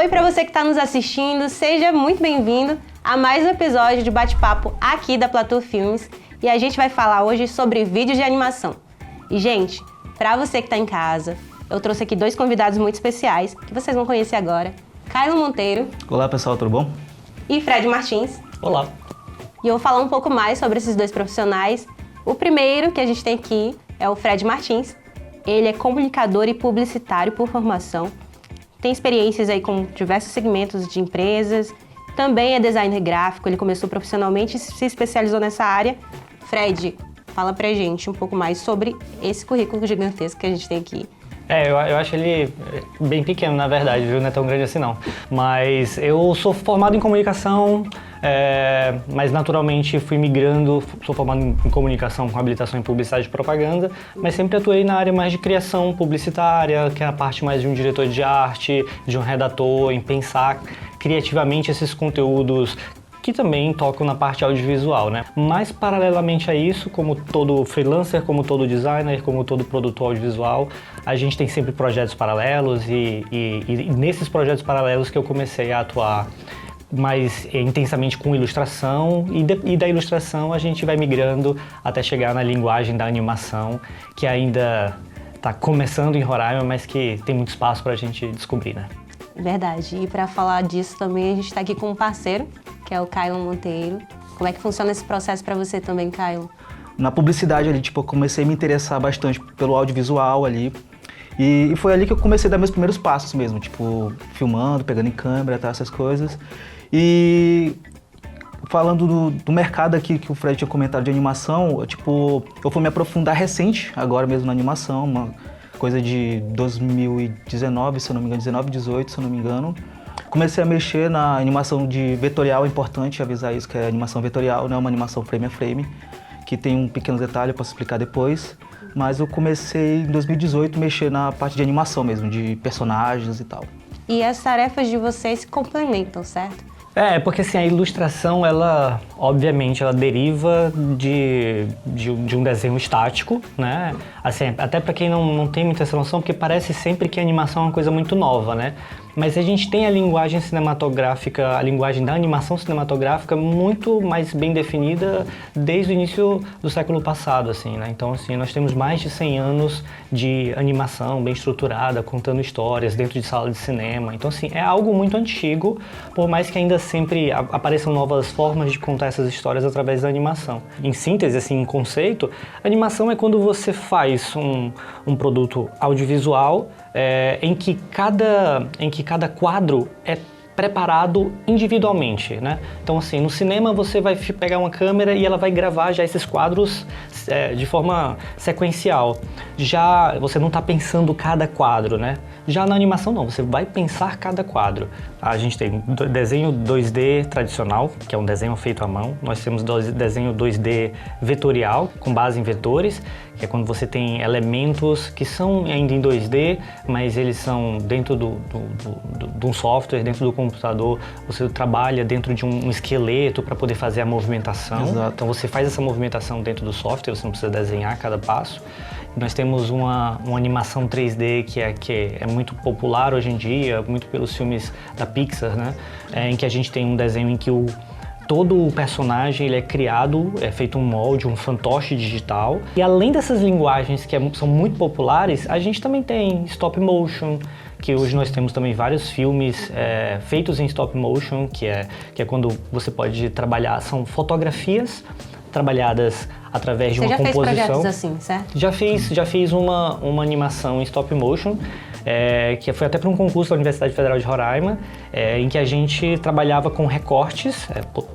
Oi para você que está nos assistindo, seja muito bem-vindo a mais um episódio de bate-papo aqui da Platô Filmes e a gente vai falar hoje sobre vídeos de animação. E gente, para você que está em casa, eu trouxe aqui dois convidados muito especiais que vocês vão conhecer agora. Caio Monteiro. Olá pessoal, tudo bom? E Fred Martins. Olá. E eu vou falar um pouco mais sobre esses dois profissionais. O primeiro que a gente tem aqui é o Fred Martins. Ele é comunicador e publicitário por formação. Tem experiências aí com diversos segmentos de empresas. Também é designer gráfico. Ele começou profissionalmente e se especializou nessa área. Fred, fala pra gente um pouco mais sobre esse currículo gigantesco que a gente tem aqui. Eu acho ele bem pequeno, na verdade, viu? Não é tão grande assim, não. Mas eu sou formado em comunicação, mas naturalmente fui migrando, sou formado em comunicação com habilitação em publicidade e propaganda, mas sempre atuei na área mais de criação publicitária, que é a parte mais de um diretor de arte, de um redator, em pensar criativamente esses conteúdos que também tocam na parte audiovisual, né? Mas, paralelamente a isso, como todo freelancer, como todo designer, como todo produtor audiovisual, a gente tem sempre projetos paralelos e nesses projetos paralelos que eu comecei a atuar mais intensamente com ilustração e da ilustração a gente vai migrando até chegar na linguagem da animação, que ainda está começando em Roraima, mas que tem muito espaço para a gente descobrir, né? Verdade. E para falar disso também, a gente está aqui com um parceiro, que é o Caio Monteiro. Como é que funciona esse processo para você também, Caio? Na publicidade ali, eu comecei a me interessar bastante pelo audiovisual ali. E foi ali que eu comecei a dar meus primeiros passos mesmo, filmando, pegando em câmera, tá, essas coisas. E falando do mercado aqui que o Fred tinha comentado de animação, eu fui me aprofundar recente, agora mesmo na animação, uma coisa de 2019, se eu não me engano, 19, 18, se eu não me engano. Comecei a mexer na animação de vetorial, é importante avisar isso, que é animação vetorial, não é uma animação frame a frame, que tem um pequeno detalhe, eu posso explicar depois. Mas eu comecei em 2018 a mexer na parte de animação mesmo, de personagens e tal. E as tarefas de vocês se complementam, certo? Porque assim, a ilustração, ela, obviamente, ela deriva de um desenho estático, né? Assim, até para quem não tem muita essa noção, porque parece sempre que a animação é uma coisa muito nova, né? Mas a gente tem a linguagem cinematográfica, a linguagem da animação cinematográfica muito mais bem definida desde o início do século passado, assim, né? Então, assim, nós temos mais de 100 anos de animação bem estruturada, contando histórias dentro de sala de cinema. Então, assim, é algo muito antigo, por mais que ainda sempre apareçam novas formas de contar essas histórias através da animação. Em síntese, assim, em conceito, animação é quando você faz um produto audiovisual em que cada quadro é preparado individualmente, né? Então, assim, no cinema você vai pegar uma câmera e ela vai gravar já esses quadros de forma sequencial. Já você não está pensando cada quadro, né? Já na animação não, você vai pensar cada quadro. A gente tem desenho 2D tradicional, que é um desenho feito à mão. Nós temos desenho 2D vetorial, com base em vetores, que é quando você tem elementos que são ainda em 2D, mas eles são dentro de um software, dentro do computador. Você trabalha dentro de um esqueleto para poder fazer a movimentação. Exato. Então você faz essa movimentação dentro do software, você não precisa desenhar cada passo. Nós temos uma animação 3D que é muito popular hoje em dia, muito pelos filmes da Pixar, né? Em que a gente tem um desenho em que todo o personagem ele é criado, é feito um molde, um fantoche digital. E além dessas linguagens que são muito populares, a gente também tem stop motion, que hoje nós temos também vários filmes feitos em stop motion, que é quando você pode trabalhar, são fotografias trabalhadas através de uma composição. Você já fez projetos assim, certo? Já fiz uma animação em stop motion, que foi até para um concurso da Universidade Federal de Roraima, em que a gente trabalhava com recortes,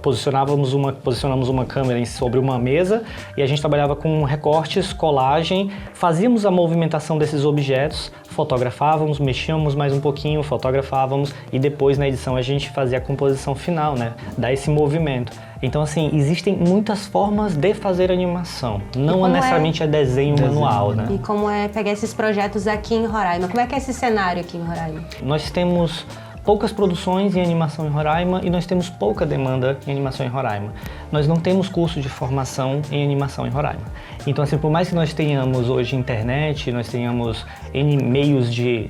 posicionamos uma câmera sobre uma mesa e a gente trabalhava com recortes, colagem, fazíamos a movimentação desses objetos, fotografávamos, mexíamos mais um pouquinho, fotografávamos e depois na edição a gente fazia a composição final, né? Dar esse movimento. Então, assim, existem muitas formas de fazer animação, não necessariamente é desenho manual, né? E como é pegar esses projetos aqui em Roraima? Como é que é esse cenário aqui em Roraima? Nós temos poucas produções em animação em Roraima e nós temos pouca demanda em animação em Roraima. Nós não temos curso de formação em animação em Roraima. Então, assim, por mais que nós tenhamos hoje internet, nós tenhamos N meios de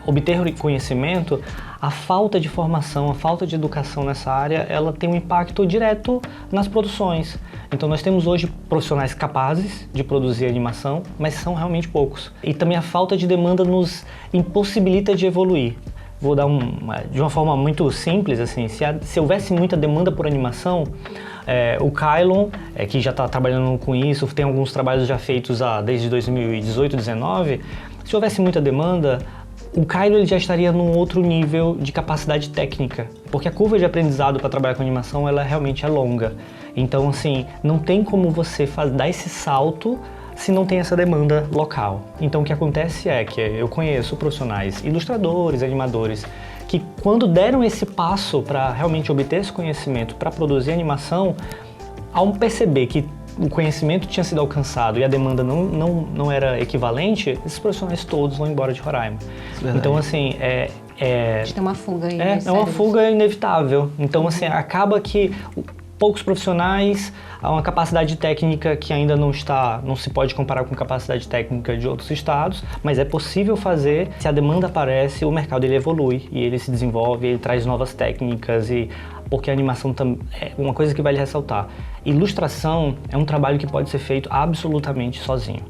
obter conhecimento, a falta de formação, a falta de educação nessa área, ela tem um impacto direto nas produções. Então nós temos hoje profissionais capazes de produzir animação, mas são realmente poucos. E também a falta de demanda nos impossibilita de evoluir. Vou dar de uma forma muito simples, assim, se houvesse muita demanda por animação, o Kylon, que já está trabalhando com isso, tem alguns trabalhos já feitos desde 2018, 2019, se houvesse muita demanda, o Kylon ele já estaria num outro nível de capacidade técnica, porque a curva de aprendizado para trabalhar com animação, ela realmente é longa. Então, assim, não tem como você dar esse salto se não tem essa demanda local. Então o que acontece é que eu conheço profissionais, ilustradores, animadores, que quando deram esse passo para realmente obter esse conhecimento para produzir animação, ao perceber que o conhecimento tinha sido alcançado e a demanda não era equivalente, esses profissionais todos vão embora de Roraima. Então assim, A gente tem uma fuga aí. É uma fuga inevitável. Então assim, acaba que poucos profissionais, há uma capacidade técnica que ainda não se pode comparar com capacidade técnica de outros estados, mas é possível fazer. Se a demanda aparece, o mercado ele evolui e ele se desenvolve, ele traz novas técnicas porque a animação é uma coisa que vale ressaltar. Ilustração é um trabalho que pode ser feito absolutamente sozinho.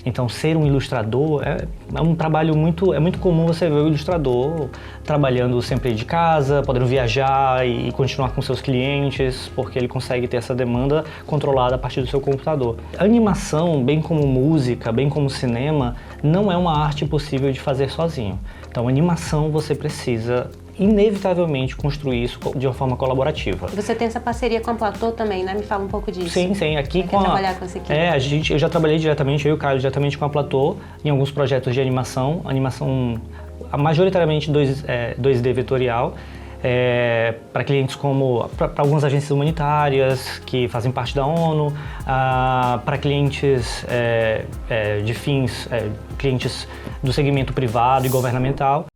Então, ser um ilustrador é um trabalho muito comum você ver o ilustrador trabalhando sempre de casa, podendo viajar e continuar com seus clientes, porque ele consegue ter essa demanda controlada a partir do seu computador. A animação, bem como música, bem como cinema, não é uma arte possível de fazer sozinho. Então, animação você precisa inevitavelmente construir isso de uma forma colaborativa. Você tem essa parceria com a Platô também, né? Me fala um pouco disso. Sim. Aqui com trabalhar com essa equipe. Eu já trabalhei diretamente, eu e o Caio, diretamente com a Platô, em alguns projetos de animação majoritariamente 2D vetorial, para clientes como, para algumas agências humanitárias que fazem parte da ONU, para clientes de fins, clientes do segmento privado e governamental.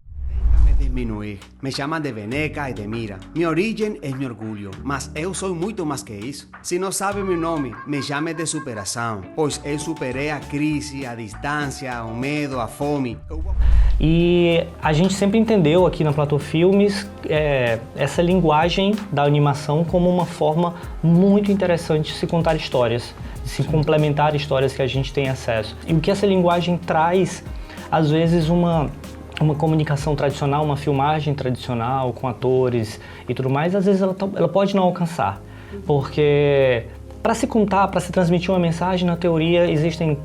Disminuir. Me chamam de Veneca e de Mira. Minha origem é meu orgulho, mas eu sou muito mais que isso. Se não sabe meu nome, me chame de superação, pois eu superei a crise, a distância, o medo, a fome. E a gente sempre entendeu aqui na Platô Filmes essa linguagem da animação como uma forma muito interessante de se contar histórias, de se complementar histórias que a gente tem acesso. E o que essa linguagem traz, às vezes, uma comunicação tradicional, uma filmagem tradicional com atores e tudo mais, às vezes ela pode não alcançar, porque para se contar, para se transmitir uma mensagem, na teoria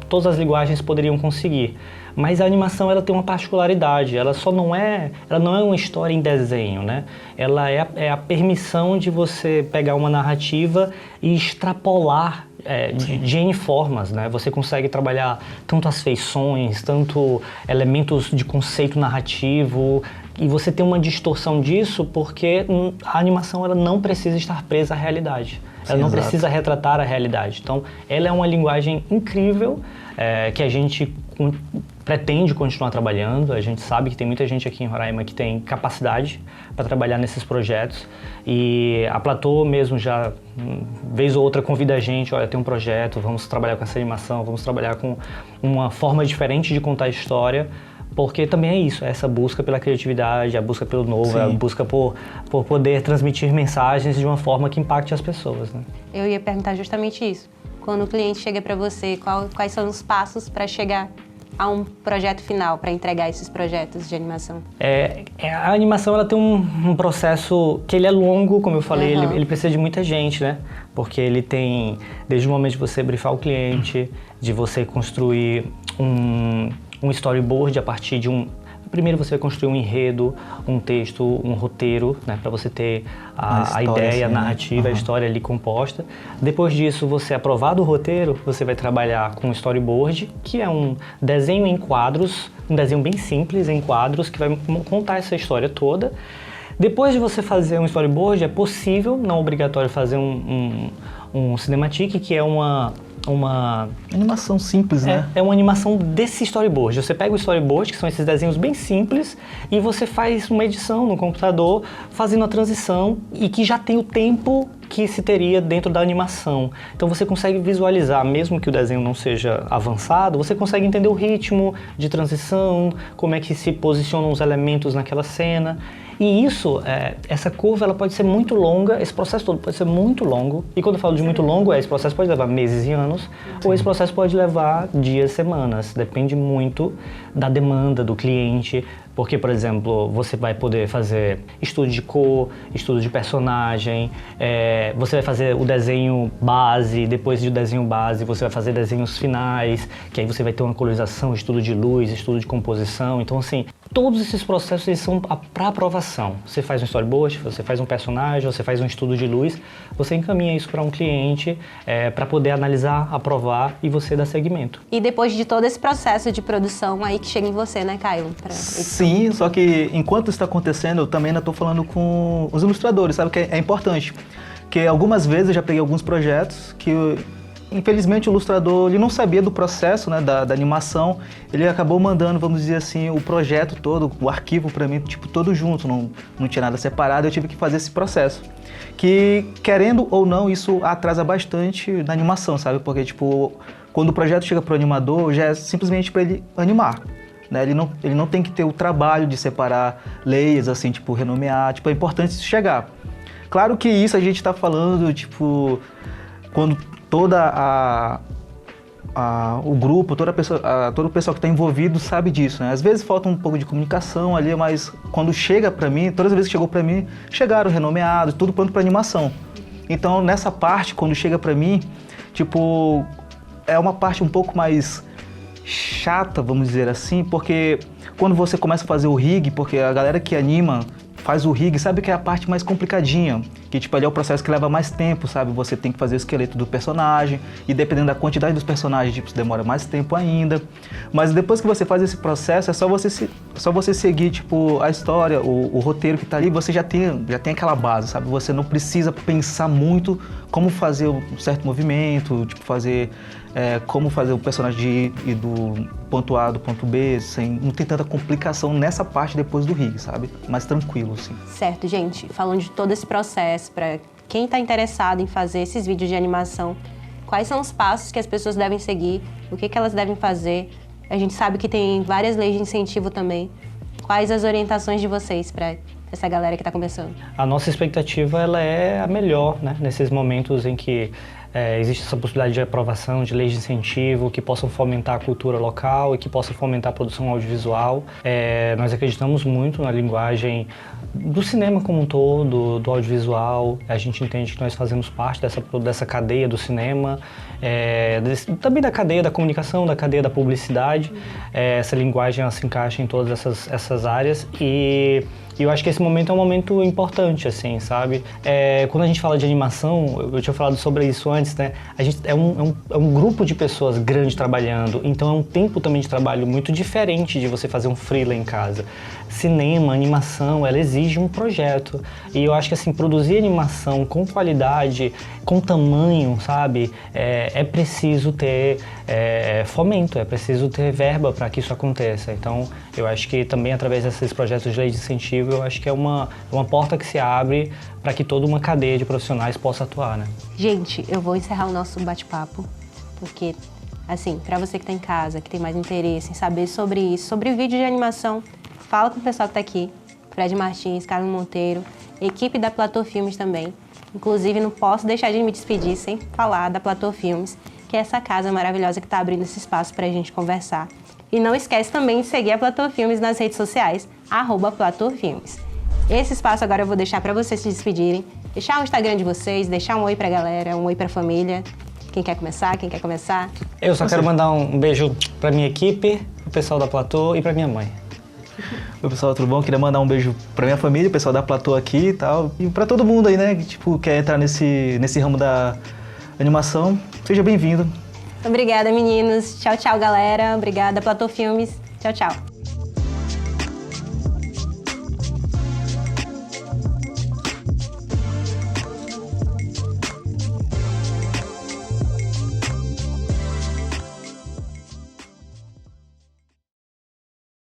todas as linguagens poderiam conseguir, mas a animação ela tem uma particularidade, ela não é uma história em desenho, né? Ela é a permissão de você pegar uma narrativa e extrapolar de N formas, né? Você consegue trabalhar tanto as feições, tanto elementos de conceito narrativo, e você tem uma distorção disso porque a animação ela não precisa estar presa à realidade. Ela não precisa retratar a realidade. Então, ela é uma linguagem incrível que a gente pretende continuar trabalhando. A gente sabe que tem muita gente aqui em Roraima que tem capacidade para trabalhar nesses projetos. E a Platô mesmo já, vez ou outra, convida a gente, olha, tem um projeto, vamos trabalhar com essa animação, vamos trabalhar com uma forma diferente de contar a história. Porque também é isso, é essa busca pela criatividade, a busca pelo novo, a busca por poder transmitir mensagens de uma forma que impacte as pessoas, né? Eu ia perguntar justamente isso. Quando o cliente chega para você, quais são os passos para chegar a um projeto final, para entregar esses projetos de animação? A animação ela tem um processo que ele é longo, como eu falei, ele precisa de muita gente, né? Porque ele tem, desde o momento de você briefar o cliente, de você construir um storyboard a partir de Primeiro você vai construir um enredo, um texto, um roteiro, né, para você ter a ideia, a narrativa, a história ali composta. Depois disso, você aprovado o roteiro, você vai trabalhar com um storyboard, que é um desenho em quadros, um desenho bem simples em quadros, que vai contar essa história toda. Depois de você fazer um storyboard, é possível, não obrigatório, fazer um cinematic, que é uma animação simples, né? É uma animação desse storyboard. Você pega o storyboard, que são esses desenhos bem simples, e você faz uma edição no computador, fazendo a transição, e que já tem o tempo que se teria dentro da animação. Então você consegue visualizar, mesmo que o desenho não seja avançado, você consegue entender o ritmo de transição, como é que se posicionam os elementos naquela cena. E isso, essa curva, ela pode ser muito longa, esse processo todo pode ser muito longo. E quando eu falo de muito longo, esse processo pode levar meses e anos, ou esse processo pode levar dias, semanas. Depende muito da demanda do cliente. Porque, por exemplo, você vai poder fazer estudo de cor, estudo de personagem, você vai fazer o desenho base, depois do desenho base você vai fazer desenhos finais, que aí você vai ter uma colorização, estudo de luz, estudo de composição. Então, assim, todos esses processos eles são para aprovação. Você faz um storyboard, você faz um personagem, você faz um estudo de luz, você encaminha isso para um cliente para poder analisar, aprovar e você dar seguimento. E depois de todo esse processo de produção aí que chega em você, né, Caio? Sim, só que enquanto isso está acontecendo, eu também ainda estou falando com os ilustradores, sabe? Que é importante. Porque algumas vezes eu já peguei alguns projetos que, infelizmente, o ilustrador ele não sabia do processo, né, da animação. Ele acabou mandando, vamos dizer assim, o projeto todo, o arquivo para mim, tipo, todo junto, não tinha nada separado. Eu tive que fazer esse processo. Que, querendo ou não, isso atrasa bastante na animação, sabe? Porque, tipo, quando o projeto chega para o animador, já é simplesmente para ele animar. Né? Ele não tem que ter o trabalho de separar layers, assim, tipo, renomear. Tipo, é importante isso chegar. Claro que isso a gente está falando, tipo, quando toda o grupo, todo o pessoal que está envolvido sabe disso, né? Às vezes falta um pouco de comunicação ali, mas quando chega para mim, todas as vezes que chegou para mim, chegaram renomeados, tudo pronto para animação. Então, nessa parte, quando chega para mim, tipo, é uma parte um pouco mais chata, vamos dizer assim, porque quando você começa a fazer o rig, porque a galera que anima faz o rig, sabe que é a parte mais complicadinha, que tipo ali é o processo que leva mais tempo, sabe? Você tem que fazer o esqueleto do personagem e dependendo da quantidade dos personagens, tipo, demora mais tempo ainda. Mas depois que você faz esse processo, é só você seguir, tipo, a história, o roteiro que tá ali, você já tem aquela base, sabe? Você não precisa pensar muito como fazer um certo movimento, tipo, como fazer o personagem ir do ponto A do ponto B, não tem tanta complicação nessa parte depois do rig, sabe? Mais tranquilo, assim. Certo, gente. Falando de todo esse processo, para quem está interessado em fazer esses vídeos de animação, quais são os passos que as pessoas devem seguir, o que elas devem fazer? A gente sabe que tem várias leis de incentivo também. Quais as orientações de vocês para essa galera que está começando? A nossa expectativa ela é a melhor, né? Nesses momentos em que existe essa possibilidade de aprovação, de leis de incentivo que possam fomentar a cultura local e que possam fomentar a produção audiovisual. Nós acreditamos muito na linguagem do cinema como um todo, do audiovisual. A gente entende que nós fazemos parte dessa cadeia do cinema, também da cadeia da comunicação, da cadeia da publicidade. Essa linguagem ela se encaixa em todas essas áreas e eu acho que esse momento é um momento importante, assim, sabe? Quando a gente fala de animação, eu tinha falado sobre isso antes, né? A gente é um grupo de pessoas grande trabalhando, então é um tempo também de trabalho muito diferente de você fazer um freela em casa. Cinema, animação, ela exige um projeto. E eu acho que, assim, produzir animação com qualidade, com tamanho, sabe? É preciso ter fomento, é preciso ter verba para que isso aconteça. Então, eu acho que também através desses projetos de lei de incentivo, eu acho que é uma porta que se abre para que toda uma cadeia de profissionais possa atuar, né? Gente, eu vou encerrar o nosso bate-papo, porque, assim, para você que está em casa, que tem mais interesse em saber sobre isso, sobre vídeo de animação, fala com o pessoal que está aqui, Fred Martins, Carlos Monteiro, equipe da Platô Filmes também. Inclusive, não posso deixar de me despedir sem falar da Platô Filmes, que é essa casa maravilhosa que está abrindo esse espaço para a gente conversar. E não esquece também de seguir a Platô Filmes nas redes sociais, @PlatôFilmes. Esse espaço agora eu vou deixar para vocês se despedirem, deixar o Instagram de vocês, deixar um oi pra galera, um oi pra família. Quem quer começar? Quem quer começar? Eu só quero mandar um beijo pra minha equipe, pro pessoal da Platô e pra minha mãe. Oi, pessoal, tudo bom? Queria mandar um beijo pra minha família, o pessoal da Platô aqui e tal. E pra todo mundo aí, né, que tipo, quer entrar nesse ramo da animação. Seja bem-vindo. Obrigada, meninos. Tchau, tchau, galera. Obrigada, Platô Filmes. Tchau, tchau.